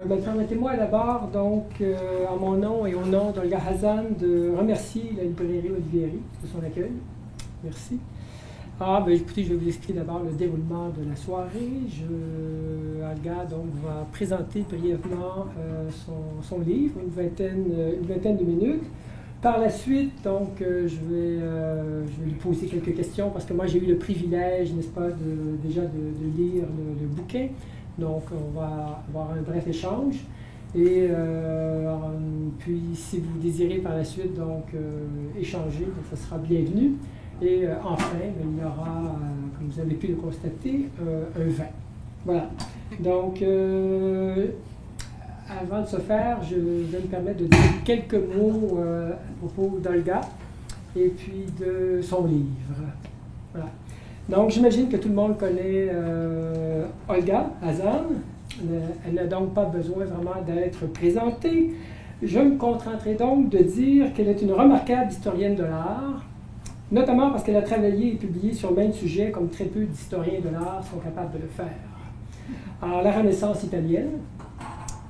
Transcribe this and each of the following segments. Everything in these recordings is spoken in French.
Permettez-moi d'abord, donc, en mon nom et au nom d'Olga Hazan, de remercier la librairie Olivieri de son accueil. Merci. Écoutez, je vais vous expliquer d'abord le déroulement de la soirée. Olga donc, va présenter brièvement son livre, une vingtaine de minutes. Par la suite, donc, je vais lui poser quelques questions parce que moi, j'ai eu le privilège, n'est-ce pas, déjà de lire le bouquin. Donc, on va avoir un bref échange. Et puis, si vous désirez par la suite donc, échanger, donc, ça sera bienvenu. Et enfin, il y aura, comme vous avez pu le constater, un vin. Voilà. Donc, avant de se faire, je vais me permettre de dire quelques mots à propos d'Olga et puis de son livre. Voilà. Donc, j'imagine que tout le monde connaît Olga Hazan. Elle n'a donc pas besoin vraiment d'être présentée. Je me contenterai donc de dire qu'elle est une remarquable historienne de l'art, notamment parce qu'elle a travaillé et publié sur le même sujet comme très peu d'historiens de l'art sont capables de le faire. Alors, la Renaissance italienne,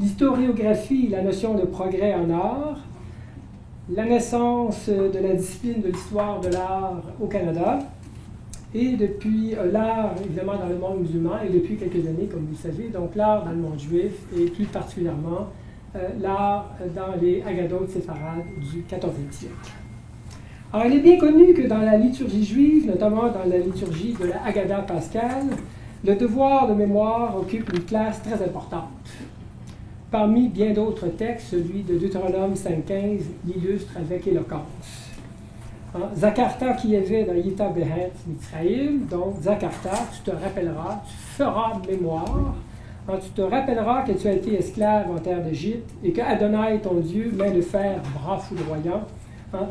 l'historiographie et la notion de progrès en art, la naissance de la discipline de l'histoire de l'art au Canada, et depuis l'art, évidemment, dans le monde musulman, et depuis quelques années, comme vous le savez, donc l'art dans le monde juif, et plus particulièrement l'art dans les Agadotes séfarades du XIVe siècle. Alors, il est bien connu que dans la liturgie juive, notamment dans la liturgie de la Haggadah pascale, le devoir de mémoire occupe une place très importante. Parmi bien d'autres textes, celui de Deutéronome 5.15 l'illustre avec éloquence. Zakarta qui avait dans Yita Behet Mitzraïm, donc Zakarta, tu te rappelleras, tu feras mémoire, tu te rappelleras que tu as été esclave en terre d'Égypte et que Adonai, ton Dieu, main de fer, bras foudroyant,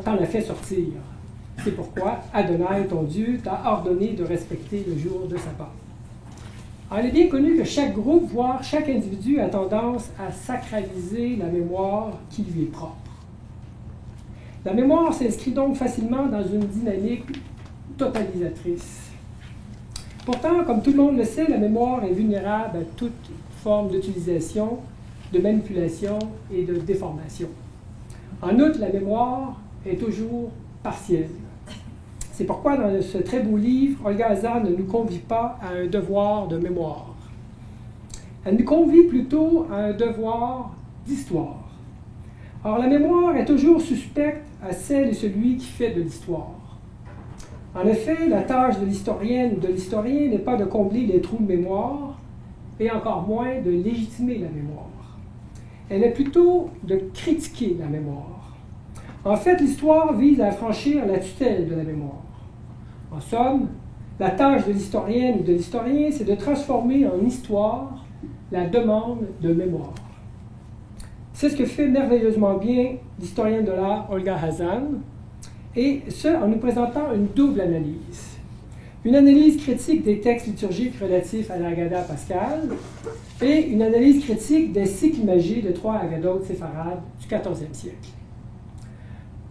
t'en a fait sortir. C'est pourquoi Adonai, ton Dieu, t'a ordonné de respecter le jour de sabbat. Alors, il est bien connu que chaque groupe, voire chaque individu, a tendance à sacraliser la mémoire qui lui est propre. La mémoire s'inscrit donc facilement dans une dynamique totalisatrice. Pourtant, comme tout le monde le sait, la mémoire est vulnérable à toute forme d'utilisation, de manipulation et de déformation. En outre, la mémoire est toujours partielle. C'est pourquoi dans ce très beau livre, Olga Hazan ne nous convie pas à un devoir de mémoire. Elle nous convie plutôt à un devoir d'histoire. Or, la mémoire est toujours suspecte à celle et celui qui fait de l'histoire. En effet, la tâche de l'historienne ou de l'historien n'est pas de combler les trous de mémoire, et encore moins de légitimer la mémoire. Elle est plutôt de critiquer la mémoire. En fait, l'histoire vise à affranchir la tutelle de la mémoire. En somme, la tâche de l'historienne ou de l'historien, c'est de transformer en histoire la demande de mémoire. C'est ce que fait merveilleusement bien l'historienne de l'art Olga Hazan, et ce, en nous présentant une double analyse. Une analyse critique des textes liturgiques relatifs à la Haggadah pascale et une analyse critique des cycles imagés de 3 Agadotes séfarades du XIVe siècle.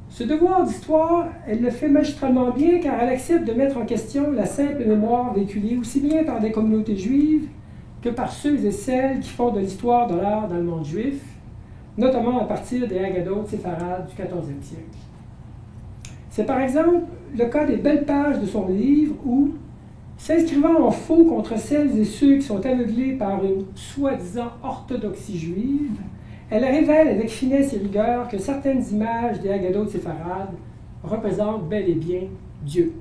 Ce devoir d'histoire, elle le fait magistralement bien car elle accepte de mettre en question la simple mémoire véhiculée aussi bien par des communautés juives que par ceux et celles qui font de l'histoire de l'art dans le monde juif, notamment à partir des Agadotes séfarades du XIVe siècle. C'est par exemple le cas des belles pages de son livre où, s'inscrivant en faux contre celles et ceux qui sont aveuglés par une soi-disant orthodoxie juive, elle révèle avec finesse et rigueur que certaines images des Agadotes séfarades représentent bel et bien Dieu.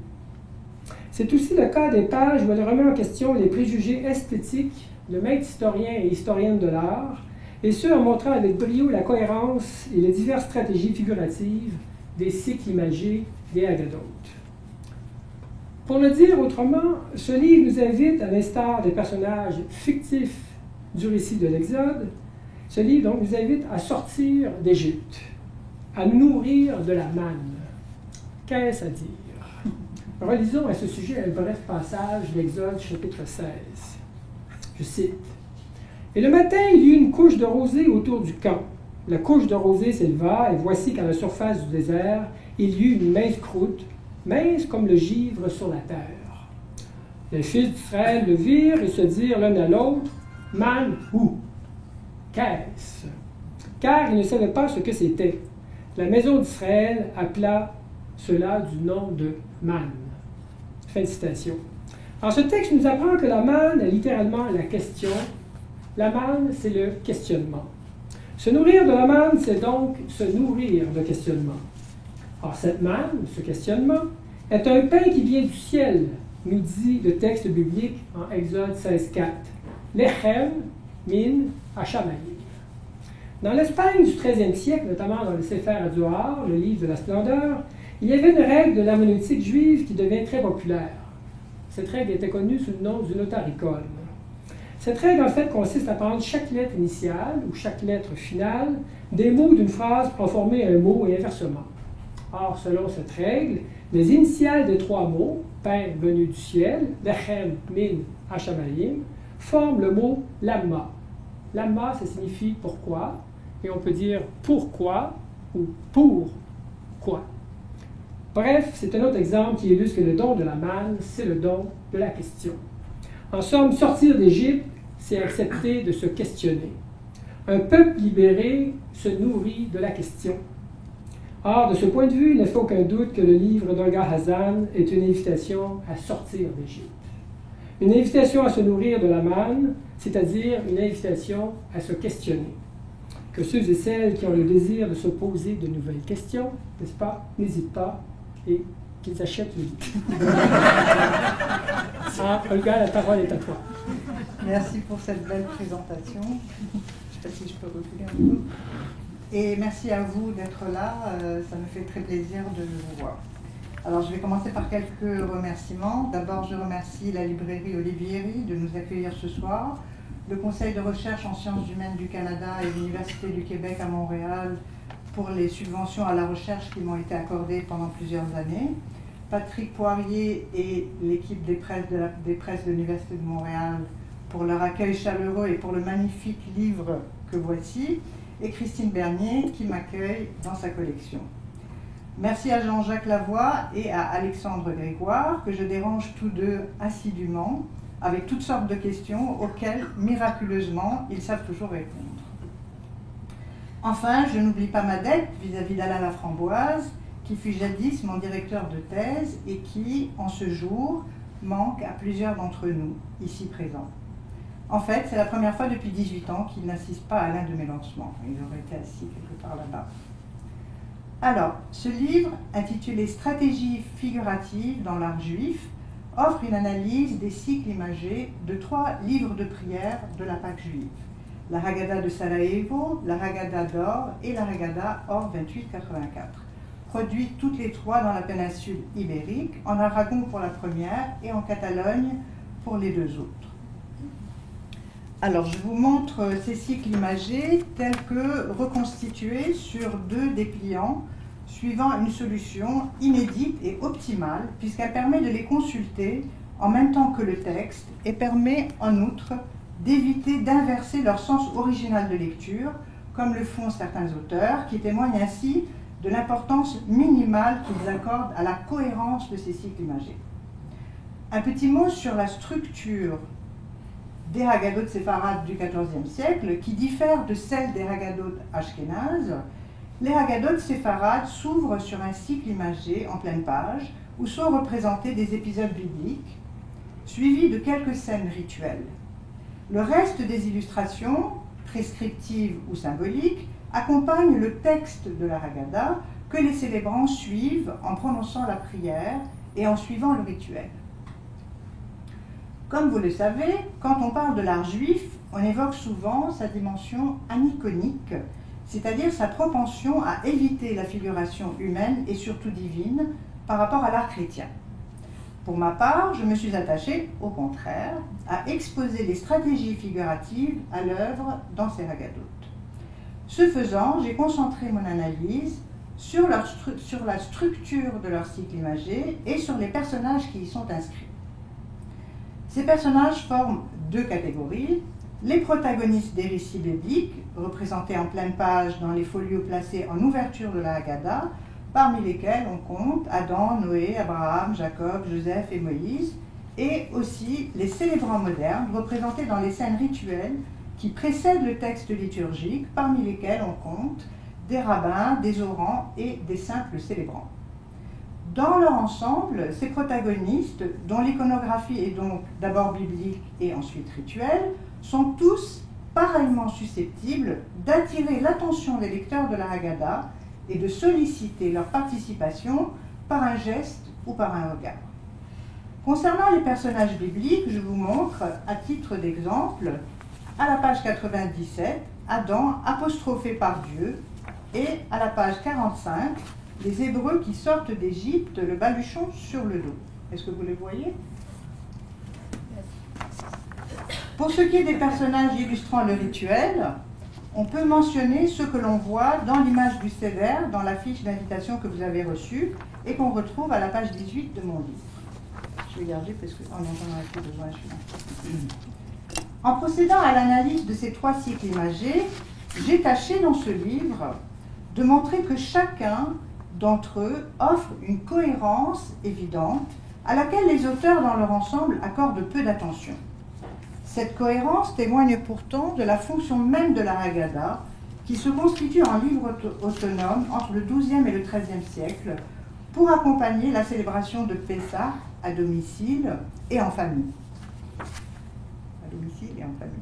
C'est aussi le cas des pages où elle remet en question les préjugés esthétiques de maîtres historiens et historiennes de l'art, et ce en montrant avec brio la cohérence et les diverses stratégies figuratives des cycles imagés des Agadotes. Pour le dire autrement, ce livre nous invite, à l'instar des personnages fictifs du récit de l'Exode, ce livre donc nous invite à sortir d'Égypte, à nous nourrir de la manne. Qu'est-ce à dire? Relisons à ce sujet un bref passage de l'Exode chapitre 16. Je cite. « Et le matin, il y eut une couche de rosée autour du camp. La couche de rosée s'éleva, et voici qu'à la surface du désert, il y eut une mince croûte, mince comme le givre sur la terre. Les fils d'Israël le virent et se dirent l'un à l'autre, Man, où? qu'est-ce? Car ils ne savaient pas ce que c'était. La maison d'Israël appela cela du nom de manne. Fin de citation. Alors ce texte nous apprend que la manne est littéralement la question. La manne, c'est le questionnement. Se nourrir de la manne, c'est donc se nourrir de questionnement. Or cette manne, ce questionnement, est un pain qui vient du ciel, nous dit le texte biblique en Exode 16,4. Lechem min Hashamayim. Dans l'Espagne du XIIIe siècle, notamment dans le Sefer HaZohar, le livre de la splendeur, il y avait une règle de l'herméneutique juive qui devient très populaire. Cette règle était connue sous le nom du notaricon. Cette règle, en fait, consiste à prendre chaque lettre initiale ou chaque lettre finale des mots d'une phrase pour en former un mot et inversement. Or, selon cette règle, les initiales des trois mots, pain venu du ciel, lechem min Hashamayim, forment le mot lamma. Lamma, ça signifie pourquoi, et on peut dire pourquoi ou pour quoi. Bref, c'est un autre exemple qui illustre que le don de la manne, c'est le don de la question. En somme, sortir d'Égypte, c'est accepter de se questionner. Un peuple libéré se nourrit de la question. Or, de ce point de vue, il ne fait aucun doute que le livre d'Olga Hazan est une invitation à sortir d'Égypte. Une invitation à se nourrir de la manne, c'est-à-dire une invitation à se questionner. Que ceux et celles qui ont le désir de se poser de nouvelles questions, n'est-ce pas, n'hésitent pas et qu'ils achètent le livre. Ah, Olga, la parole est à toi. Merci pour cette belle présentation. Je ne sais pas si je peux reculer un peu. Et merci à vous d'être là. Ça me fait très plaisir de vous voir. Alors, je vais commencer par quelques remerciements. D'abord, je remercie la librairie Olivieri de nous accueillir ce soir, le Conseil de recherche en sciences humaines du Canada et l'Université du Québec à Montréal pour les subventions à la recherche qui m'ont été accordées pendant plusieurs années, Patrick Poirier et l'équipe des presses de l'Université de Montréal pour leur accueil chaleureux et pour le magnifique livre que voici, et Christine Bernier qui m'accueille dans sa collection. Merci à Jean-Jacques Lavoie et à Alexandre Grégoire, que je dérange tous deux assidûment, avec toutes sortes de questions auxquelles, miraculeusement, ils savent toujours répondre. Enfin, je n'oublie pas ma dette vis-à-vis d'Alain Laframboise, qui fut jadis mon directeur de thèse et qui, en ce jour, manque à plusieurs d'entre nous, ici présents. En fait, c'est la première fois depuis 18 ans qu'il n'assiste pas à l'un de mes lancements. Il aurait été assis quelque part là-bas. Alors, ce livre, intitulé « Stratégie figurative dans l'art juif », offre une analyse des cycles imagés de 3 livres de prières de la Pâque juive. La Haggadah de Sarajevo, la Haggadah d'Or et la Haggadah Or 2884, produites toutes les 3 dans la péninsule ibérique, en Aragon pour la première et en Catalogne pour les 2 autres. Alors, je vous montre ces cycles imagés tels que reconstitués sur 2 dépliants, suivant une solution inédite et optimale, puisqu'elle permet de les consulter en même temps que le texte et permet en outre d'éviter d'inverser leur sens original de lecture, comme le font certains auteurs, qui témoignent ainsi de l'importance minimale qu'ils accordent à la cohérence de ces cycles imagés. Un petit mot sur la structure des Haggadot séfarades du XIVe siècle, qui diffèrent de celles des Haggadot ashkénazes. Les Haggadot séfarades s'ouvrent sur un cycle imagé en pleine page, où sont représentés des épisodes bibliques, suivis de quelques scènes rituelles. Le reste des illustrations, prescriptives ou symboliques, accompagnent le texte de la Haggadah que les célébrants suivent en prononçant la prière et en suivant le rituel. Comme vous le savez, quand on parle de l'art juif, on évoque souvent sa dimension aniconique, c'est-à-dire sa propension à éviter la figuration humaine et surtout divine par rapport à l'art chrétien. Pour ma part, je me suis attachée, au contraire, à exposer les stratégies figuratives à l'œuvre dans ces Haggadot. Ce faisant, j'ai concentré mon analyse sur la structure de leur cycle imagé et sur les personnages qui y sont inscrits. Ces personnages forment 2 catégories. Les protagonistes des récits bibliques, représentés en pleine page dans les folios placés en ouverture de la Haggadah, parmi lesquels on compte Adam, Noé, Abraham, Jacob, Joseph et Moïse, et aussi les célébrants modernes, représentés dans les scènes rituelles qui précèdent le texte liturgique, parmi lesquels on compte des rabbins, des orants et des simples célébrants. Dans leur ensemble, ces protagonistes, dont l'iconographie est donc d'abord biblique et ensuite rituelle, sont tous pareillement susceptibles d'attirer l'attention des lecteurs de la Haggadah et de solliciter leur participation par un geste ou par un regard. Concernant les personnages bibliques, je vous montre, à titre d'exemple, à la page 97, Adam apostrophé par Dieu, et à la page 45, les Hébreux qui sortent d'Égypte, le baluchon sur le dos. Est-ce que vous les voyez? Pour ce qui est des personnages illustrant le rituel, on peut mentionner ceux que l'on voit dans l'image du Seder, dans la fiche d'invitation que vous avez reçue, et qu'on retrouve à la page 18 de mon livre. Je vais garder parce qu'on n'en a plus besoin celui-là. En procédant à l'analyse de ces 3 cycles imagés, j'ai tâché dans ce livre de montrer que chacun d'entre eux offre une cohérence évidente à laquelle les auteurs dans leur ensemble accordent peu d'attention. Cette cohérence témoigne pourtant de la fonction même de la Haggadah, qui se constitue en livre autonome entre le XIIe et le XIIIe siècle pour accompagner la célébration de Pessah à domicile et en famille. À domicile et en famille.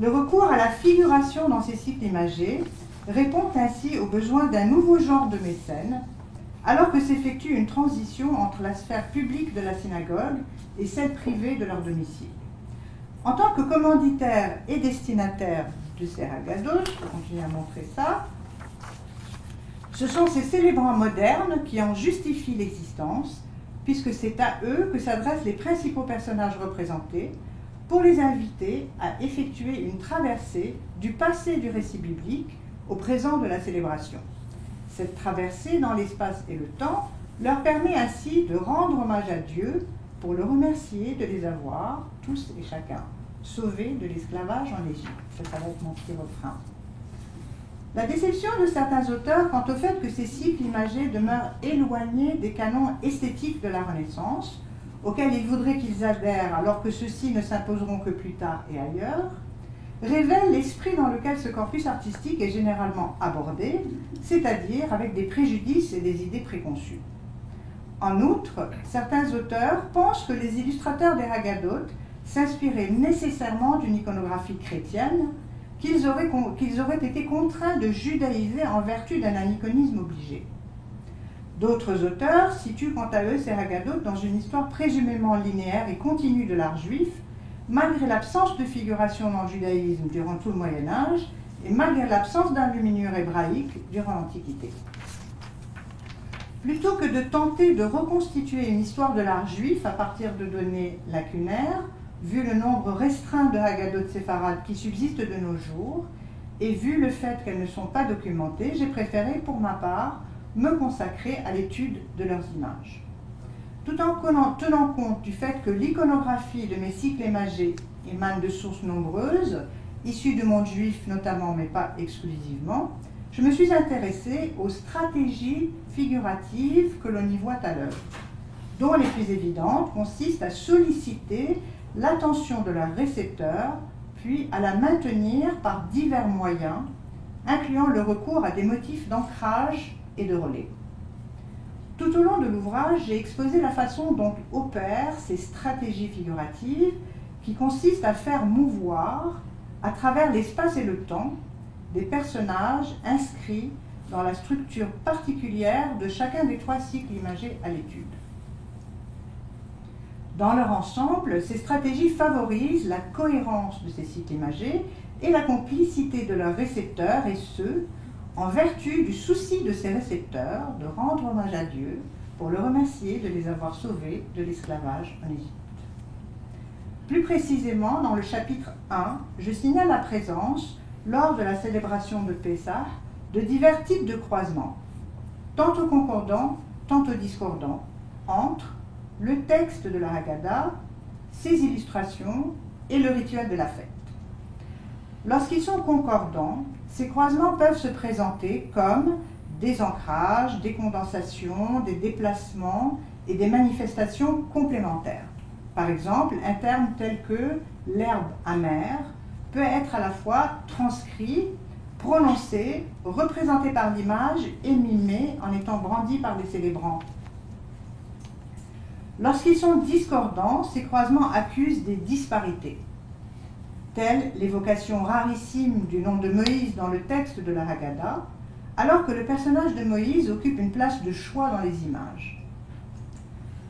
Le recours à la figuration dans ces cycles imagés répond ainsi aux besoins d'un nouveau genre de mécène, alors que s'effectue une transition entre la sphère publique de la synagogue et celle privée de leur domicile. En tant que commanditaire et destinataire de ces Haggadot, je vais continuer à montrer ça, ce sont ces célébrants modernes qui en justifient l'existence, puisque c'est à eux que s'adressent les principaux personnages représentés, pour les inviter à effectuer une traversée du passé du récit biblique au présent de la célébration. Cette traversée dans l'espace et le temps leur permet ainsi de rendre hommage à Dieu pour le remercier de les avoir, tous et chacun, sauvés de l'esclavage en Égypte. Ça va être mon petit refrain. La déception de certains auteurs quant au fait que ces cycles imagés demeurent éloignés des canons esthétiques de la Renaissance, auxquels ils voudraient qu'ils adhèrent alors que ceux-ci ne s'imposeront que plus tard et ailleurs, révèle l'esprit dans lequel ce corpus artistique est généralement abordé, c'est-à-dire avec des préjudices et des idées préconçues. En outre, certains auteurs pensent que les illustrateurs des Haggadot s'inspiraient nécessairement d'une iconographie chrétienne qu'ils auraient été contraints de judaïser en vertu d'un aniconisme obligé. D'autres auteurs situent quant à eux ces Haggadot dans une histoire présumément linéaire et continue de l'art juif, malgré l'absence de figuration dans le judaïsme durant tout le Moyen-Âge et malgré l'absence d'enluminure hébraïque durant l'Antiquité. Plutôt que de tenter de reconstituer une histoire de l'art juif à partir de données lacunaires, vu le nombre restreint de Haggadot séfarades qui subsistent de nos jours, et vu le fait qu'elles ne sont pas documentées, j'ai préféré, pour ma part, me consacrer à l'étude de leurs images. Tout en tenant compte du fait que l'iconographie de mes cycles imagés émane de sources nombreuses, issues du monde juif notamment, mais pas exclusivement, je me suis intéressée aux stratégies figuratives que l'on y voit à l'œuvre, dont les plus évidentes consistent à solliciter l'attention de leur récepteur, puis à la maintenir par divers moyens, incluant le recours à des motifs d'ancrage et de relais. Tout au long de l'ouvrage, j'ai exposé la façon dont opèrent ces stratégies figuratives qui consistent à faire mouvoir, à travers l'espace et le temps, des personnages inscrits dans la structure particulière de chacun des 3 cycles imagés à l'étude. Dans leur ensemble, ces stratégies favorisent la cohérence de ces cycles imagés et la complicité de leurs récepteurs, et ce, en vertu du souci de ces récepteurs de rendre hommage à Dieu pour le remercier de les avoir sauvés de l'esclavage en Égypte. Plus précisément, dans le chapitre 1, je signale la présence, lors de la célébration de Pessah, de divers types de croisements, tantôt concordants, tantôt discordants, entre le texte de la Haggadah, ses illustrations et le rituel de la fête. Lorsqu'ils sont concordants, ces croisements peuvent se présenter comme des ancrages, des condensations, des déplacements et des manifestations complémentaires. Par exemple, un terme tel que l'herbe amère peut peut être à la fois transcrit, prononcé, représenté par l'image et mimé en étant brandi par les célébrants. Lorsqu'ils sont discordants, ces croisements accusent des disparités, telles l'évocation rarissime du nom de Moïse dans le texte de la Haggadah, alors que le personnage de Moïse occupe une place de choix dans les images.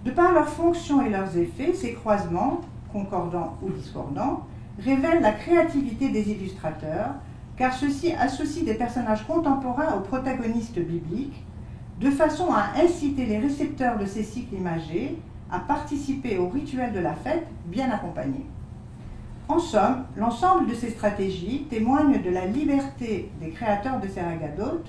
De par leurs fonctions et leurs effets, ces croisements, concordants ou discordants, révèlent la créativité des illustrateurs, car ceux-ci associent des personnages contemporains aux protagonistes bibliques, de façon à inciter les récepteurs de ces cycles imagés à participer au rituel de la fête bien accompagnés. En somme, l'ensemble de ces stratégies témoigne de la liberté des créateurs de ces haggadot,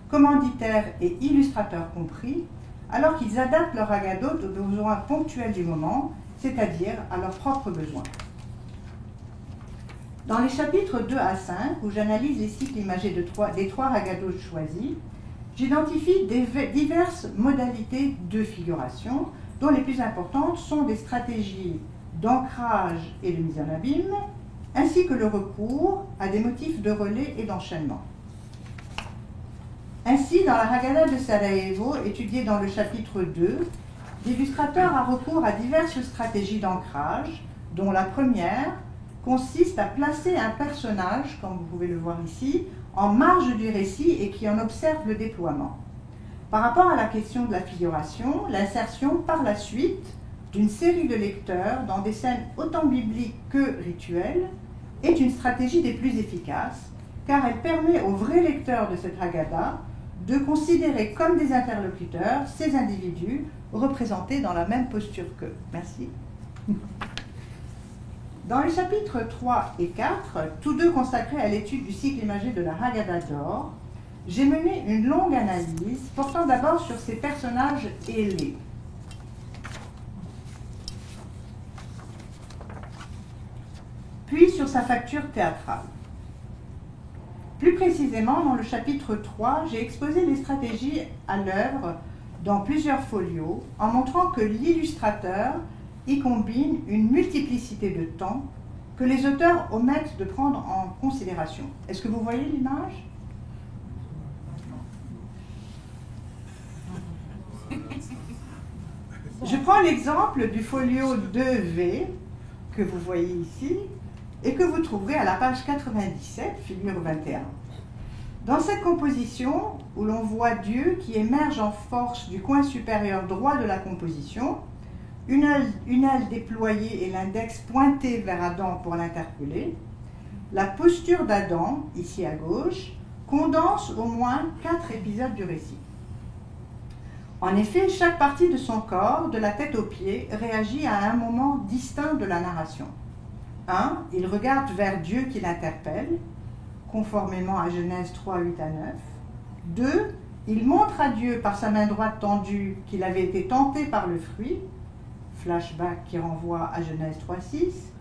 commanditaires et illustrateurs compris, alors qu'ils adaptent leur haggadot aux besoins ponctuels du moment, c'est-à-dire à leurs propres besoins. Dans les chapitres 2 à 5, où j'analyse les cycles imagés des trois haggadot choisis, j'identifie diverses modalités de figuration, dont les plus importantes sont des stratégies d'ancrage et de mise en abîme, ainsi que le recours à des motifs de relais et d'enchaînement. Ainsi, dans la Haggadah de Sarajevo, étudiée dans le chapitre 2, l'illustrateur a recours à diverses stratégies d'ancrage, dont la première consiste à placer un personnage, comme vous pouvez le voir ici, en marge du récit et qui en observe le déploiement. Par rapport à la question de la figuration, l'insertion par la suite d'une série de lecteurs dans des scènes autant bibliques que rituelles est une stratégie des plus efficaces, car elle permet aux vrais lecteurs de cette Haggadah de considérer comme des interlocuteurs ces individus représentés dans la même posture qu'eux. Merci. Dans les chapitres 3 et 4, tous deux consacrés à l'étude du cycle imagé de la Haggadah d'or, j'ai mené une longue analyse portant d'abord sur ces personnages ailés. Puis sur sa facture théâtrale. Plus précisément, dans le chapitre 3, j'ai exposé les stratégies à l'œuvre dans plusieurs folios, en montrant que l'illustrateur y combine une multiplicité de temps que les auteurs omettent de prendre en considération. Est-ce que vous voyez l'image ? Je prends l'exemple du folio 2V que vous voyez ici et que vous trouverez à la page 97, figure 21. Dans cette composition, où l'on voit Dieu qui émerge en force du coin supérieur droit de la composition, une aile déployée et l'index pointé vers Adam pour l'interpeller, la posture d'Adam, ici à gauche, condense au moins 4 épisodes du récit. En effet, chaque partie de son corps, de la tête aux pieds, réagit à un moment distinct de la narration. 1. Il regarde vers Dieu qui l'interpelle, conformément à Genèse 3, 8 à 9. 2. Il montre à Dieu par sa main droite tendue qu'il avait été tenté par le fruit, flashback qui renvoie à Genèse 3, 6.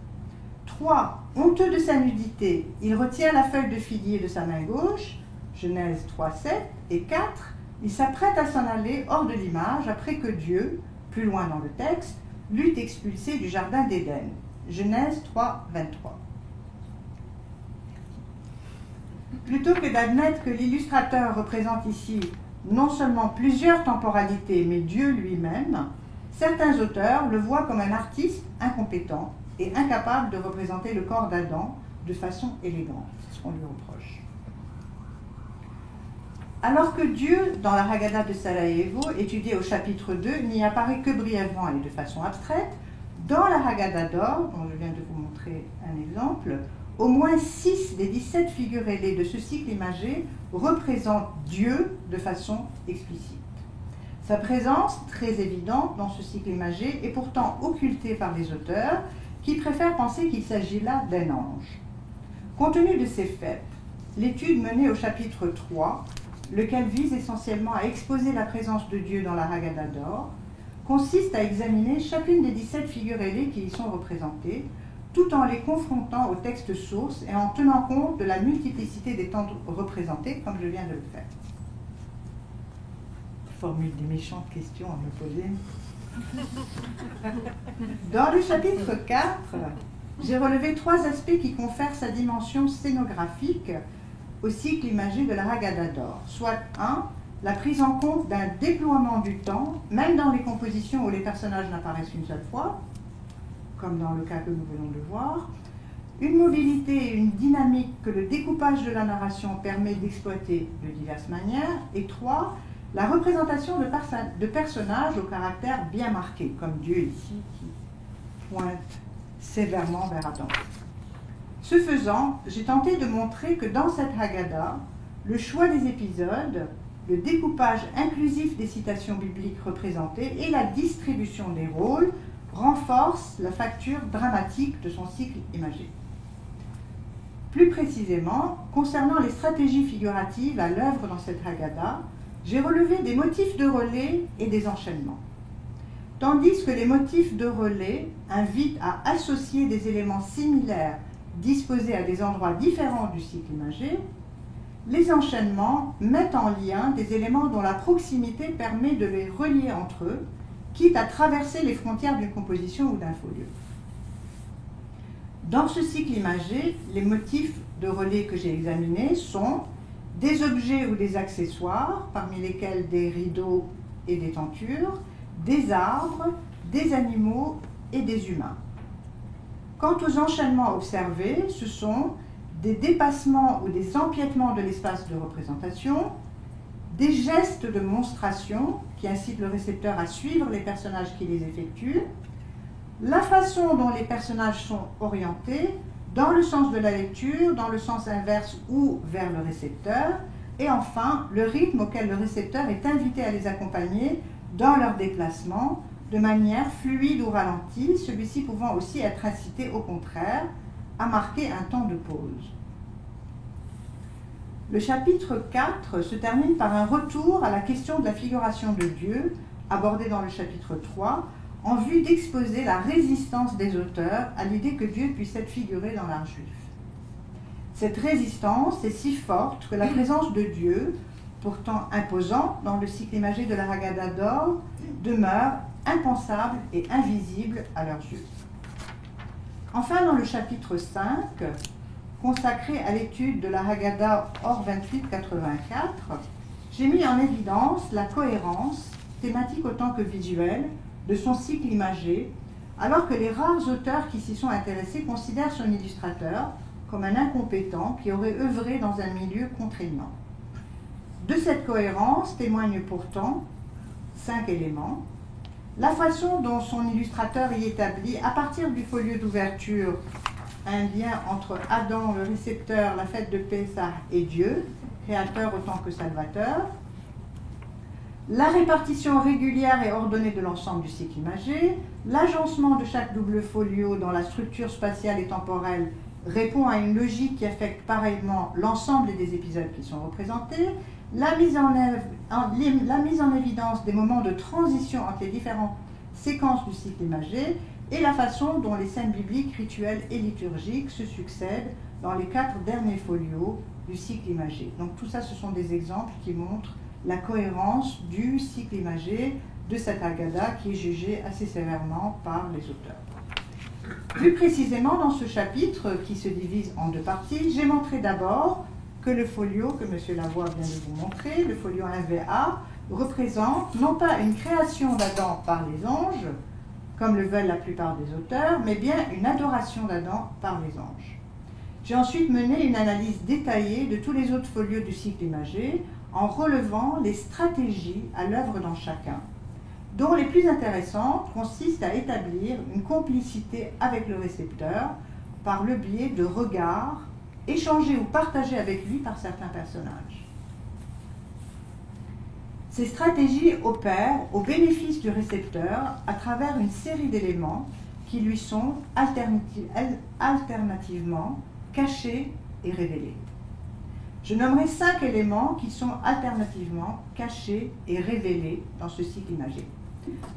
3. Honteux de sa nudité, il retient la feuille de figuier de sa main gauche, Genèse 3, 7. Et 4. Il s'apprête à s'en aller hors de l'image après que Dieu, plus loin dans le texte, l'eut expulsé du jardin d'Éden. Genèse 3, 23. Plutôt que d'admettre que l'illustrateur représente ici non seulement plusieurs temporalités, mais Dieu lui-même, certains auteurs le voient comme un artiste incompétent et incapable de représenter le corps d'Adam de façon élégante. C'est ce qu'on lui reproche. Alors que Dieu, dans la Haggadah de Sarajevo, étudiée au chapitre 2, n'y apparaît que brièvement et de façon abstraite, dans la Haggadah d'or, dont je viens de vous montrer un exemple, au moins 6 des 17 figures ailées de ce cycle imagé représentent Dieu de façon explicite. Sa présence, très évidente dans ce cycle imagé, est pourtant occultée par les auteurs qui préfèrent penser qu'il s'agit là d'un ange. Compte tenu de ces faits, l'étude menée au chapitre 3, lequel vise essentiellement à exposer la présence de Dieu dans la Haggadah d'or, consiste à examiner chacune des 17 figures ailées qui y sont représentées, tout en les confrontant au texte source et en tenant compte de la multiplicité des temps représentés, comme je viens de le faire. Je formule des méchantes questions à me poser. Dans le chapitre 4, j'ai relevé 3 aspects qui confèrent sa dimension scénographique au cycle imagé de la Haggadah d'or. Soit 1, la prise en compte d'un déploiement du temps, même dans les compositions où les personnages n'apparaissent qu'une seule fois, comme dans le cas que nous venons de voir. Une mobilité et une dynamique que le découpage de la narration permet d'exploiter de diverses manières. Et 3, la représentation de personnages au caractère bien marqué, comme Dieu ici qui pointe sévèrement vers Adam. Ce faisant, j'ai tenté de montrer que dans cette Haggadah, le choix des épisodes, le découpage inclusif des citations bibliques représentées et la distribution des rôles renforcent la facture dramatique de son cycle imagé. Plus précisément, concernant les stratégies figuratives à l'œuvre dans cette Haggadah, j'ai relevé des motifs de relais et des enchaînements. Tandis que les motifs de relais invitent à associer des éléments similaires disposés à des endroits différents du cycle imagé, les enchaînements mettent en lien des éléments dont la proximité permet de les relier entre eux, quitte à traverser les frontières d'une composition ou d'un folio. Dans ce cycle imagé, les motifs de relais que j'ai examinés sont des objets ou des accessoires, parmi lesquels des rideaux et des tentures, des arbres, des animaux et des humains. Quant aux enchaînements observés, ce sont des dépassements ou des empiètements de l'espace de représentation, des gestes de monstration qui incitent le récepteur à suivre les personnages qui les effectuent, la façon dont les personnages sont orientés dans le sens de la lecture, dans le sens inverse ou vers le récepteur, et enfin le rythme auquel le récepteur est invité à les accompagner dans leur déplacement, de manière fluide ou ralentie, celui-ci pouvant aussi être incité au contraire à marquer un temps de pause. Le chapitre 4 se termine par un retour à la question de la figuration de Dieu, abordée dans le chapitre 3, en vue d'exposer la résistance des auteurs à l'idée que Dieu puisse être figuré dans l'art juif. Cette résistance est si forte que la présence de Dieu, pourtant imposant dans le cycle imagé de la Haggadah d'or, demeure impensable et invisible à leurs yeux. Enfin, dans le chapitre 5, consacré à l'étude de la Haggadah or 2884, j'ai mis en évidence la cohérence, thématique autant que visuelle, de son cycle imagé, alors que les rares auteurs qui s'y sont intéressés considèrent son illustrateur comme un incompétent qui aurait œuvré dans un milieu contraignant. De cette cohérence témoignent pourtant 5 éléments. La façon dont son illustrateur y établit, à partir du folio d'ouverture, un lien entre Adam, le récepteur, la fête de Pessah et Dieu, créateur autant que salvateur. La répartition régulière et ordonnée de l'ensemble du cycle imagé, l'agencement de chaque double folio dans la structure spatiale et temporelle répond à une logique qui affecte pareillement l'ensemble des épisodes qui sont représentés, la mise en évidence des moments de transition entre les différentes séquences du cycle imagé et la façon dont les scènes bibliques, rituelles et liturgiques se succèdent dans les 4 derniers folios du cycle imagé. Donc tout ça, ce sont des exemples qui montrent la cohérence du cycle imagé de cette Haggadah qui est jugée assez sévèrement par les auteurs. Plus précisément, dans ce chapitre qui se divise en 2 parties, j'ai montré d'abord que le folio que M. Lavoie vient de vous montrer, le folio 1VA, représente non pas une création d'Adam par les anges, comme le veulent la plupart des auteurs, mais bien une adoration d'Adam par les anges. J'ai ensuite mené une analyse détaillée de tous les autres folios du cycle imagé, en relevant les stratégies à l'œuvre dans chacun, dont les plus intéressantes consistent à établir une complicité avec le récepteur par le biais de regards échangés ou partagés avec lui par certains personnages. Ces stratégies opèrent au bénéfice du récepteur à travers une série d'éléments qui lui sont alternativement cachés et révélés. Je nommerai 5 éléments qui sont alternativement cachés et révélés dans ce cycle imagé.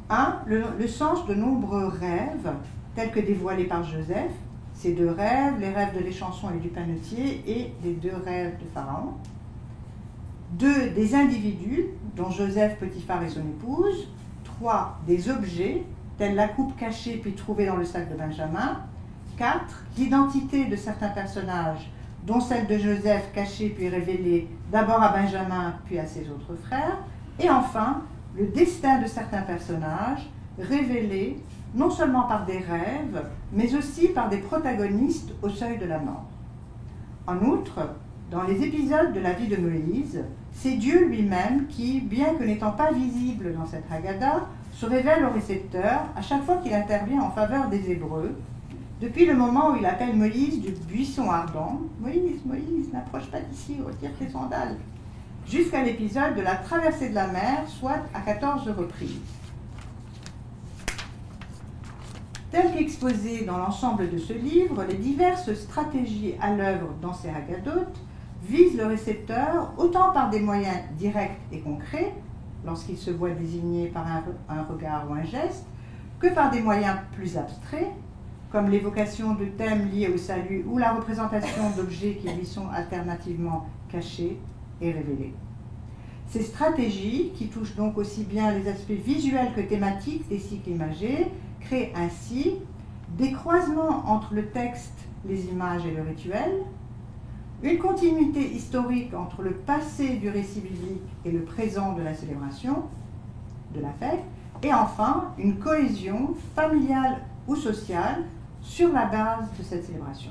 1. Le sens de nombreux rêves, tels que dévoilés par Joseph. Ces 2 rêves, les rêves de l'échanson et du panetier, et les 2 rêves de Pharaon. 2. Des individus, dont Joseph, Potiphar et son épouse. 3. Des objets, tels la coupe cachée puis trouvée dans le sac de Benjamin. 4. L'identité de certains personnages, dont celle de Joseph cachée puis révélée d'abord à Benjamin puis à ses autres frères. Et enfin, le destin de certains personnages, révélé non seulement par des rêves, mais aussi par des protagonistes au seuil de la mort. En outre, dans les épisodes de la vie de Moïse, c'est Dieu lui-même qui, bien que n'étant pas visible dans cette Haggadah, se révèle au récepteur à chaque fois qu'il intervient en faveur des Hébreux, depuis le moment où il appelle Moïse du buisson ardent, « Moïse, Moïse, n'approche pas d'ici, retire tes sandales », jusqu'à l'épisode de la traversée de la mer, soit à 14 reprises. Tel qu'exposé dans l'ensemble de ce livre, les diverses stratégies à l'œuvre dans ces Haggadot visent le récepteur autant par des moyens directs et concrets, lorsqu'il se voit désigné par un regard ou un geste, que par des moyens plus abstraits, comme l'évocation de thèmes liés au salut ou la représentation d'objets qui lui sont alternativement cachés et révélés. Ces stratégies, qui touchent donc aussi bien les aspects visuels que thématiques des cycles imagés, créent ainsi des croisements entre le texte, les images et le rituel, une continuité historique entre le passé du récit biblique et le présent de la célébration, de la fête, et enfin une cohésion familiale ou sociale sur la base de cette célébration.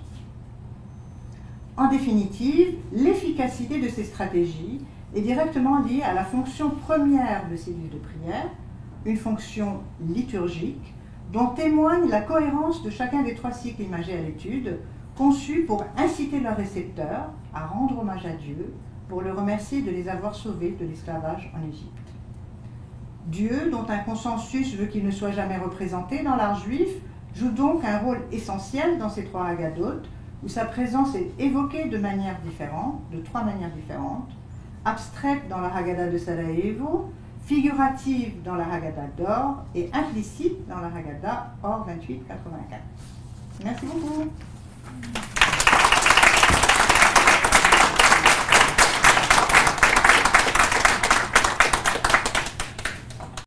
En définitive, l'efficacité de ces stratégies est directement liée à la fonction première de ces livres de prière, une fonction liturgique dont témoigne la cohérence de chacun des 3 cycles imagés à l'étude, conçus pour inciter leurs récepteurs à rendre hommage à Dieu, pour le remercier de les avoir sauvés de l'esclavage en Égypte. Dieu, dont un consensus veut qu'il ne soit jamais représenté dans l'art juif, joue donc un rôle essentiel dans ces 3 Haggadot, où sa présence est évoquée de 3 manières différentes, abstraite dans la Haggadah de Sarajevo, figurative dans la Haggadah d'Or et implicite dans la Haggadah Or 28-84. Merci beaucoup.